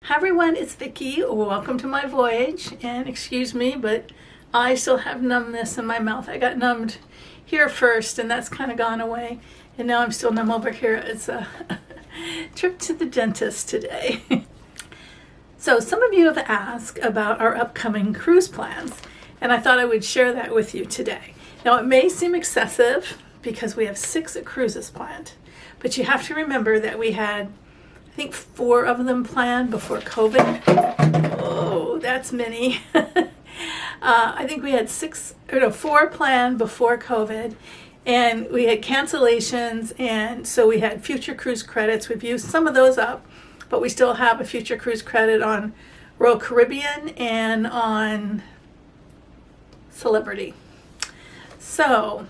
Hi everyone, it's Vicki. Welcome to my voyage, and excuse me, but I still have numbness in my mouth. I got numbed here first, and that's kind of gone away, and now I'm still numb over here. It's a trip to the dentist today. So some of you have asked about our upcoming cruise plans, and I thought I would share that with you today. Now it may seem excessive because we have 6 cruises planned, but you have to remember that we had, I think, 4 of them planned before COVID. Oh, that's many. I think we had 4 planned before COVID, and we had cancellations, and so we had future cruise credits. We've used some of those up, but we still have a future cruise credit on Royal Caribbean and on Celebrity. So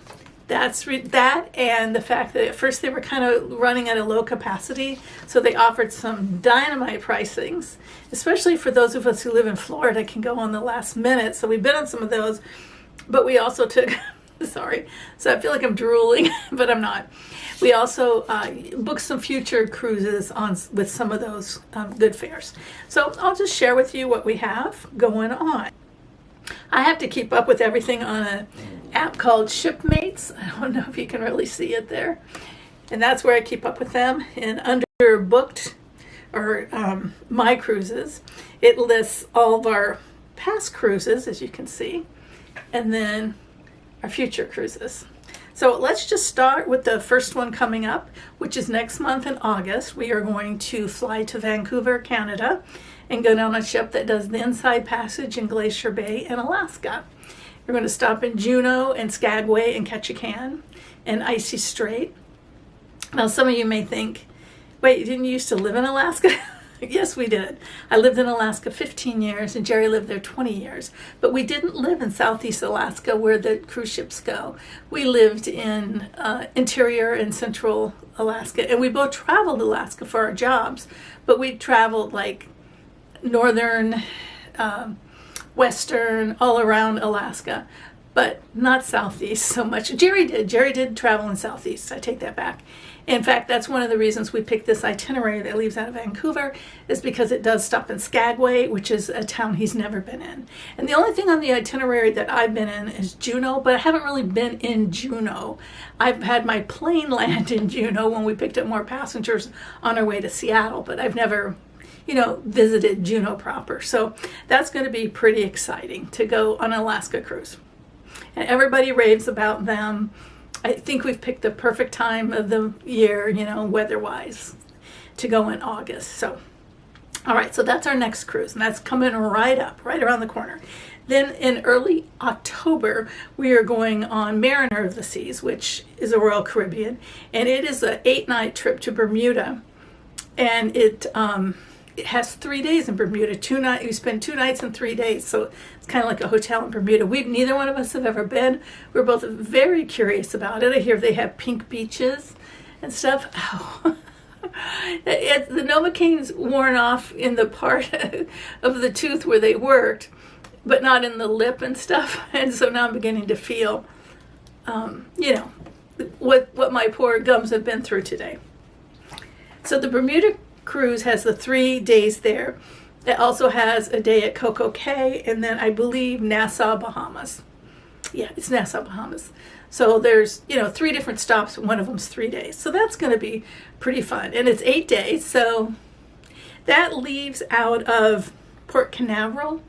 that's that, and the fact that at first they were kind of running at a low capacity, so they offered some dynamite pricings, especially for those of us who live in Florida, can go on the last minute. So we've been on some of those, but we also took sorry, so I feel like I'm drooling, but I'm not. We also booked some future cruises on with some of those good fares. So I'll just share with you what we have going on. I have to keep up with everything on an app called Shipmates. I don't know if you can really see it there. And that's where I keep up with them. And under booked or my cruises, it lists all of our past cruises, as you can see, and then our future cruises. So let's just start with the first one coming up, which is next month in August. We are going to fly to Vancouver, Canada, and go down a ship that does the inside passage in Glacier Bay in Alaska. We're going to stop in Juneau and Skagway and Ketchikan and Icy Strait. Now some of you may think, wait, didn't you used to live in Alaska? Yes, we did. I lived in Alaska 15 years, and Jerry lived there 20 years. But we didn't live in Southeast Alaska where the cruise ships go. We lived in interior and central Alaska, and we both traveled Alaska for our jobs, but we traveled like northern, western, all around Alaska, but not Southeast so much. Jerry did travel in Southeast. I take that back. In fact, that's one of the reasons we picked this itinerary that leaves out of Vancouver, is because it does stop in Skagway, which is a town he's never been in. And the only thing on the itinerary that I've been in is Juneau, but I haven't really been in Juneau. I've had my plane land in Juneau when we picked up more passengers on our way to Seattle, but I've never, visited Juneau proper. So that's going to be pretty exciting to go on an Alaska cruise. And everybody raves about them. I think we've picked the perfect time of the year, weather-wise, to go in August. So, all right, so that's our next cruise, and that's coming right up, right around the corner. Then in early October, we are going on Mariner of the Seas, which is a Royal Caribbean, and it is an 8-night trip to Bermuda, and it has 3 days in Bermuda. 2 nights. You spend 2 nights and 3 days, so it's kind of like a hotel in Bermuda. Neither one of us have ever been. We're both very curious about it. I hear they have pink beaches and stuff. Oh. The Novocaine's worn off in the part of the tooth where they worked, but not in the lip and stuff. And so now I'm beginning to feel, what my poor gums have been through today. So the Bermuda cruise has the 3 days there. It also has a day at Coco Cay, and then I believe Nassau, Bahamas. Yeah, it's Nassau, Bahamas. So there's, 3 different stops. One of them's 3 days. So that's going to be pretty fun. And it's 8 days. So that leaves out of Port Canaveral,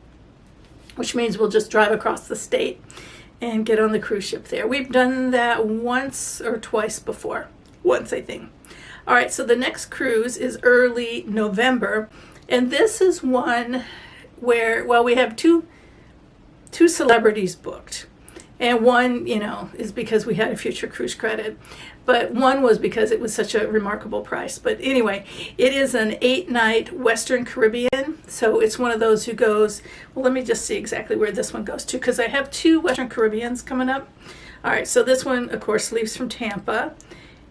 which means we'll just drive across the state and get on the cruise ship there. We've done that once or twice before. Once, I think. All right, so the next cruise is early November, and this is one where, we have two celebrities booked, and one, is because we had a future cruise credit, but one was because it was such a remarkable price. But anyway, it is an 8-night Western Caribbean, so it's one of those who goes, well, let me just see exactly where this one goes to, because I have 2 Western Caribbeans coming up. All right, so this one, of course, leaves from Tampa.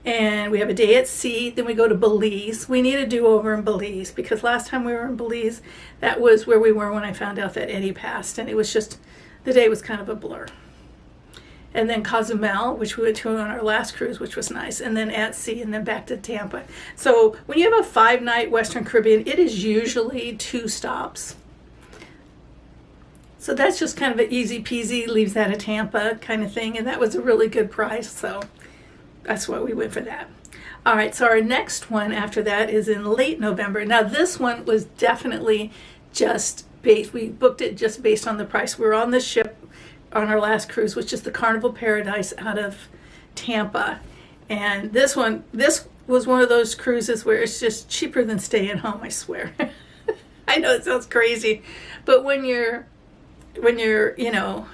And we have a day at sea, then we go to Belize. We need a do-over in Belize, because last time we were in Belize, that was where we were when I found out that Eddie passed, and it was just, the day was kind of a blur. and then Cozumel, which we went to on our last cruise, which was nice, and then at sea, and then back to Tampa. So when you have a 5-night Western Caribbean, it is usually 2 stops. So that's just kind of an easy peasy, leaves that at Tampa kind of thing, and that was a really good price, so that's why we went for that. All right, so our next one after that is in late November. Now this one was definitely just based, we booked it just based on the price. We were on the ship on our last cruise, which is the Carnival Paradise out of Tampa. And this was one of those cruises where it's just cheaper than staying home, I swear. I know it sounds crazy, but when you're, you know,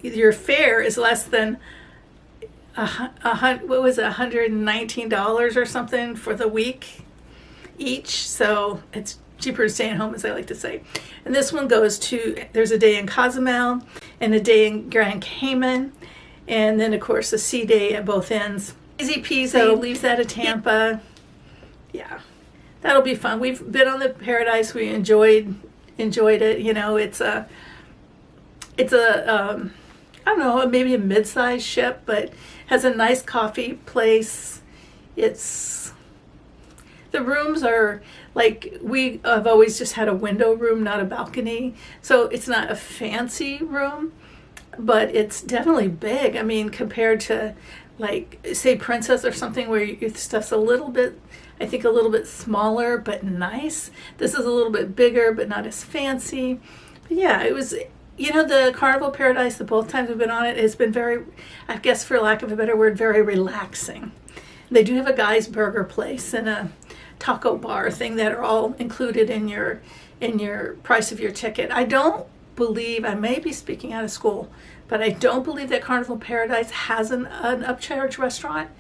your fare is less than what was it, $119 or something for the week each. So it's cheaper to stay at home, as I like to say. And this one goes to, there's a day in Cozumel and a day in Grand Cayman, and then of course a sea day at both ends. Easy peasy, so, leaves that at Tampa. Yeah, that'll be fun. We've been on the Paradise. We enjoyed it. You know, it's a I don't know, maybe a mid-sized ship, but has a nice coffee place. The rooms are like, we have always just had a window room, not a balcony. So it's not a fancy room, but it's definitely big. I mean, compared to like, say, Princess or something, where your stuff's a little bit, I think, a little bit smaller, but nice. This is a little bit bigger, but not as fancy. But yeah, it was, you know, the Carnival Paradise, the both times we've been on it, has been very, I guess for lack of a better word, very relaxing. They do have a guy's burger place and a taco bar thing that are all included in your price of your ticket. I don't believe, I may be speaking out of school, but I don't believe that Carnival Paradise has an upcharge restaurant,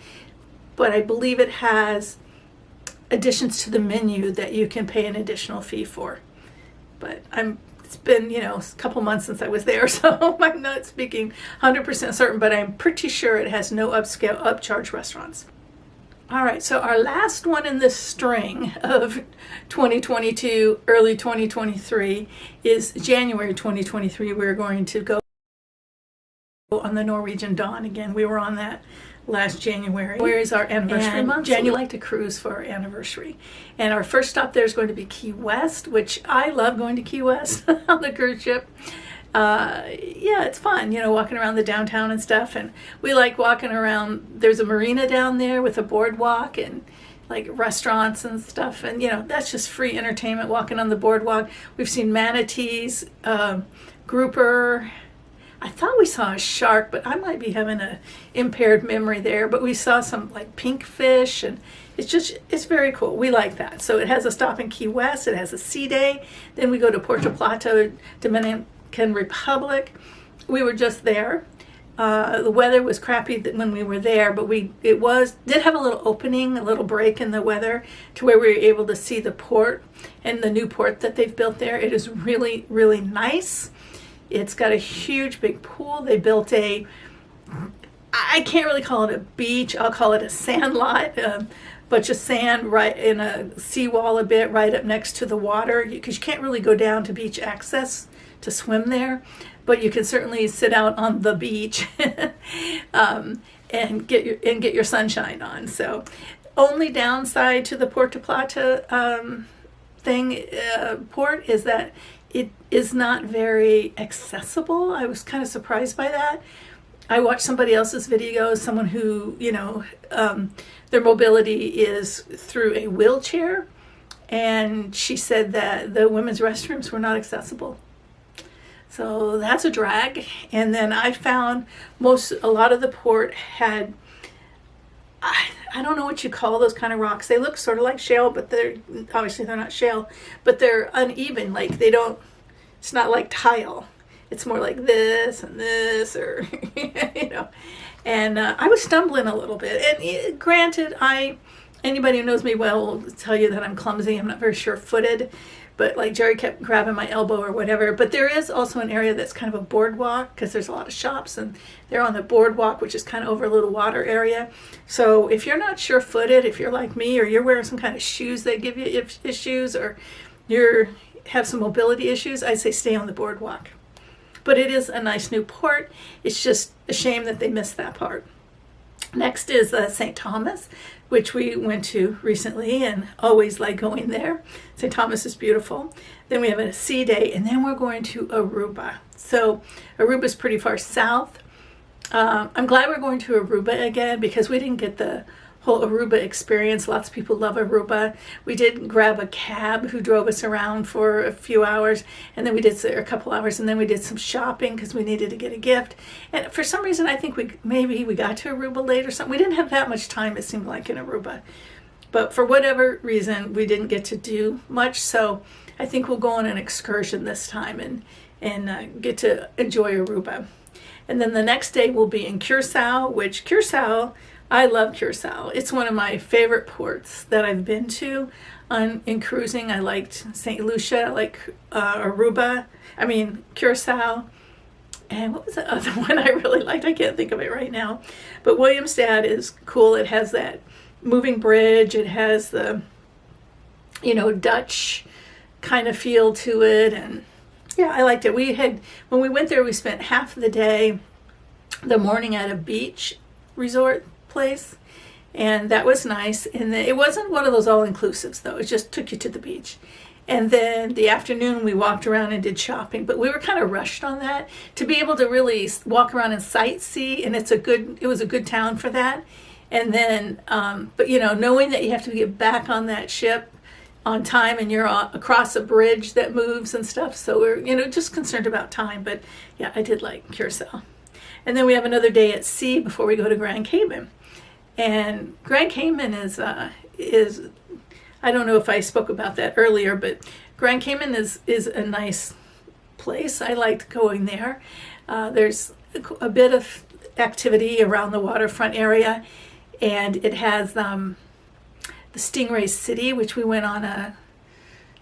but I believe it has additions to the menu that you can pay an additional fee for. But it's been, you know, a couple months since I was there, so I'm not speaking 100% certain, but I'm pretty sure it has no upcharge restaurants. All right, so our last one in this string of 2022, early 2023 is January 2023. We're going to go on the Norwegian Dawn again. We were on that last January. Where is our anniversary month? January, we like to cruise for our anniversary. And our first stop there is going to be Key West, which I love going to Key West on the cruise ship. Yeah, it's fun, you know, walking around the downtown and stuff. And we like walking around. There's a marina down there with a boardwalk and like restaurants and stuff. And, you know, that's just free entertainment walking on the boardwalk. We've seen manatees, grouper. I thought we saw a shark, but I might be having an impaired memory there. But we saw some like pink fish, and it's very cool. We like that. So it has a stop in Key West. It has a sea day. Then we go to Puerto Plata, Dominican Republic. We were just there. The weather was crappy when we were there, but did have a little opening, a little break in the weather to where we were able to see the port and the new port that they've built there. It is really, really nice. It's got a huge big pool. They built I can't really call it a beach. I'll call it a sand lot, a bunch of sand right in a seawall a bit right up next to the water, because you can't really go down to beach access to swim there, but you can certainly sit out on the beach and get your sunshine on. So only downside to the Puerto Plata port is that it is not very accessible. I was kind of surprised by that. I watched somebody else's video, someone who, you know, their mobility is through a wheelchair, and she said that the women's restrooms were not accessible. So that's a drag. And then I found a lot of the port had, I don't know what you call those kind of rocks. They look sort of like shale, but they're not shale, but they're uneven. Like it's not like tile. It's more like this and this, or, you know. And I was stumbling a little bit. And granted, anybody who knows me well will tell you that I'm clumsy. I'm not very sure-footed. But like Jerry kept grabbing my elbow or whatever. But there is also an area that's kind of a boardwalk, because there's a lot of shops, and they're on the boardwalk, which is kind of over a little water area. So if you're not sure-footed, if you're like me, or you're wearing some kind of shoes that give you issues, or you have some mobility issues, I'd say stay on the boardwalk. But it is a nice new port. It's just a shame that they missed that part. Next is St. Thomas, which we went to recently and always like going there. St. Thomas is beautiful. Then we have a sea day, and then we're going to Aruba. So Aruba is pretty far south. I'm glad we're going to Aruba again because we didn't get the whole Aruba experience. Lots of people love Aruba. We did grab a cab who drove us around for a few hours, and then we did a couple hours, and then we did some shopping because we needed to get a gift. And for some reason, I think maybe we got to Aruba late or something. We didn't have that much time, it seemed like, in Aruba. But for whatever reason, we didn't get to do much. So I think we'll go on an excursion this time and get to enjoy Aruba. And then the next day we'll be in Curacao, which I love Curacao. It's one of my favorite ports that I've been to in cruising. I liked St. Lucia, I like Curacao. And what was the other one I really liked? I can't think of it right now. But Williamstad is cool. It has that moving bridge. It has the, Dutch kind of feel to it. And yeah, I liked it. When we went there, we spent half of the day, the morning at a beach resort place, and that was nice. And it wasn't one of those all-inclusives though. It just took you to the beach. And then the afternoon we walked around and did shopping, but we were kind of rushed on that to be able to really walk around and sightsee, and it was a good town for that. And then but knowing that you have to get back on that ship on time and you're across a bridge that moves and stuff, so we're just concerned about time. But yeah, I did like Curacao. And then we have another day at sea before we go to Grand Cayman. And Grand Cayman is I don't know if I spoke about that earlier, but Grand Cayman is a nice place. I liked going there. There's a bit of activity around the waterfront area, and it has the Stingray City, which we went on a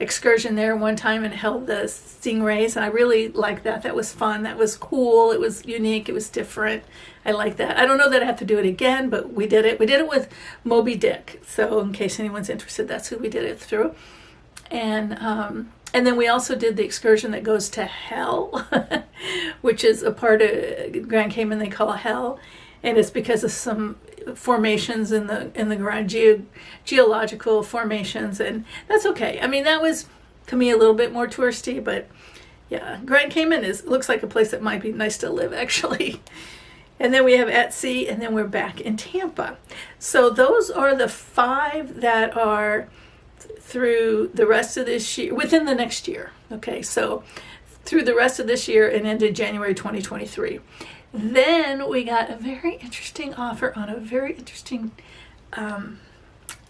excursion there one time and held the stingrays, and I really liked that. That was fun. That was cool. It was unique. It was different. I like that. I don't know that I have to do it again, but we did it. We did it with Moby Dick. So in case anyone's interested, that's who we did it through. And then we also did the excursion that goes to Hell, which is a part of Grand Cayman they call Hell, and it's because of some formations in the ground, geological formations, and that's okay. I mean, that was to me a little bit more touristy, but yeah, Grand Cayman looks like a place that might be nice to live actually. And then we have at sea, and then we're back in Tampa. So those are the 5 that are through the rest of this year, within the next year. Okay, so through the rest of this year and into January 2023. Then we got a very interesting offer on a very interesting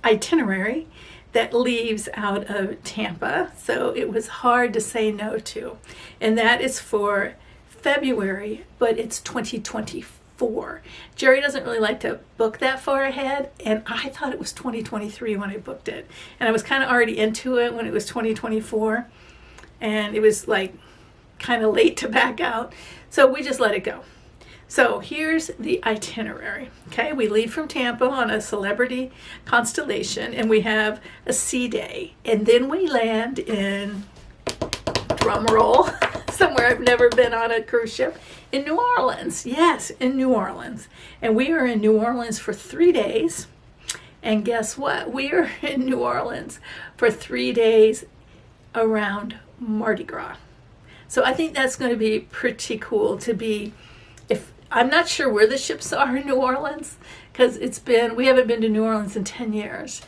itinerary that leaves out of Tampa. So it was hard to say no to. And that is for February, but it's 2024. Jerry doesn't really like to book that far ahead, and I thought it was 2023 when I booked it. And I was kind of already into it when it was 2024, and it was like kind of late to back out. So we just let it go. So here's the itinerary. Okay, we leave from Tampa on a Celebrity Constellation, and we have a sea day, and then we land in, drum roll, somewhere I've never been on a cruise ship, in New Orleans. Yes, in New Orleans. And we are in New Orleans for 3 days. And guess what? We are in New Orleans for 3 days around Mardi Gras. So I think that's going to be pretty cool to be, I'm not sure where the ships are in New Orleans, because we haven't been to New Orleans in 10 years.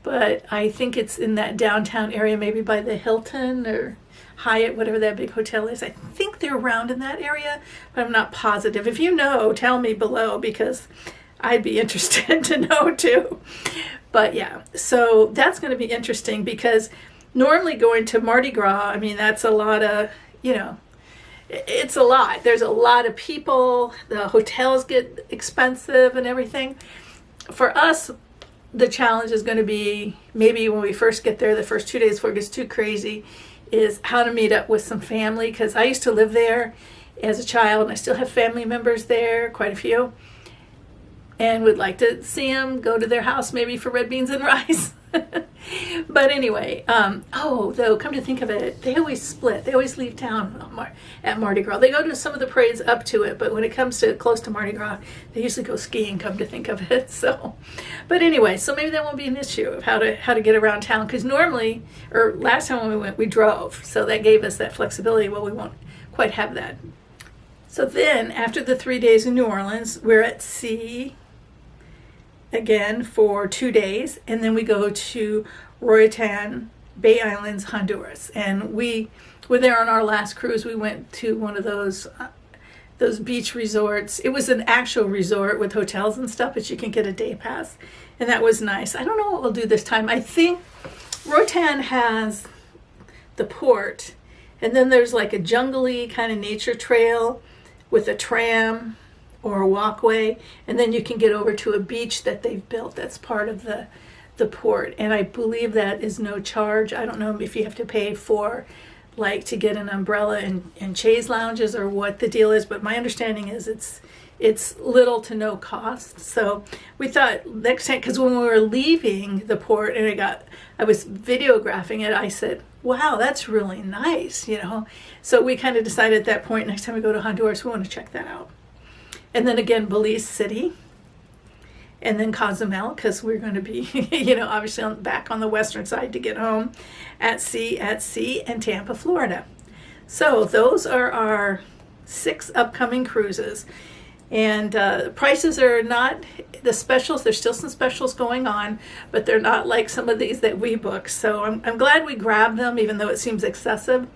But I think it's in that downtown area, maybe by the Hilton or Hyatt, whatever that big hotel is. I think they're around in that area, but I'm not positive. If you know, tell me below, because I'd be interested to know too. But yeah, so that's going to be interesting, because normally going to Mardi Gras, I mean, that's a lot of, it's a lot. There's a lot of people. The hotels get expensive and everything. For us, the challenge is going to be, maybe when we first get there, the first 2 days before it gets too crazy, is how to meet up with some family, because I used to live there as a child, and I still have family members there, quite a few, and would like to see them, go to their house maybe for red beans and rice. But anyway, oh, though, come to think of it, they always split. They always leave town at Mardi Gras. They go to some of the parades up to it, but when it comes to close to Mardi Gras, they usually go skiing, come to think of it. So, but anyway, so maybe that won't be an issue of how to get around town, because normally, or last time when we went, we drove. So that gave us that flexibility. Well, we won't quite have that. So then, after the 3 days in New Orleans, we're at sea again for 2 days, and then we go to Roatan, Bay Islands, Honduras. And we were there on our last cruise. We went to one of those beach resorts. It was an actual resort with hotels and stuff, but you can get a day pass, and that was nice. I don't know what we'll do this time. I think Roatan has the port, and then there's like a jungly kind of nature trail with a tram or a walkway, and then you can get over to a beach that they've built that's part of the port, and I believe that is no charge. I don't know if you have to pay for like to get an umbrella and chaise lounges or what the deal is, but my understanding is it's little to no cost. So we thought next time, because when we were leaving the port and I was videographing it, I said, wow, that's really nice, you know. So we kind of decided at that point, next time we go to Honduras, we want to check that out. And then again, Belize City, and then Cozumel, because we're going to be, you know, obviously back on the western side to get home at sea, and Tampa, Florida. So those are our 6 upcoming cruises. And prices are not the specials. There's still some specials going on, but they're not like some of these that we booked. So I'm glad we grabbed them, even though it seems excessive.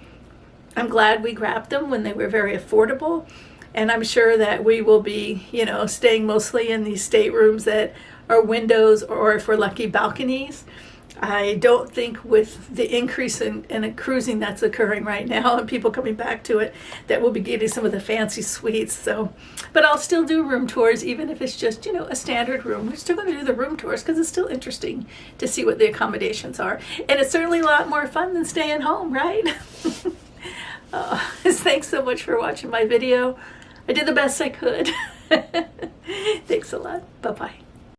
I'm glad we grabbed them when they were very affordable. And I'm sure that we will be, you know, staying mostly in these staterooms that are windows, or if we're lucky, balconies. I don't think with the increase in cruising that's occurring right now and people coming back to it, that we'll be getting some of the fancy suites. So, but I'll still do room tours, even if it's just, you know, a standard room. We're still going to do the room tours because it's still interesting to see what the accommodations are. And it's certainly a lot more fun than staying home, right? Thanks so much for watching my video. I did the best I could. Thanks a lot. Bye-bye.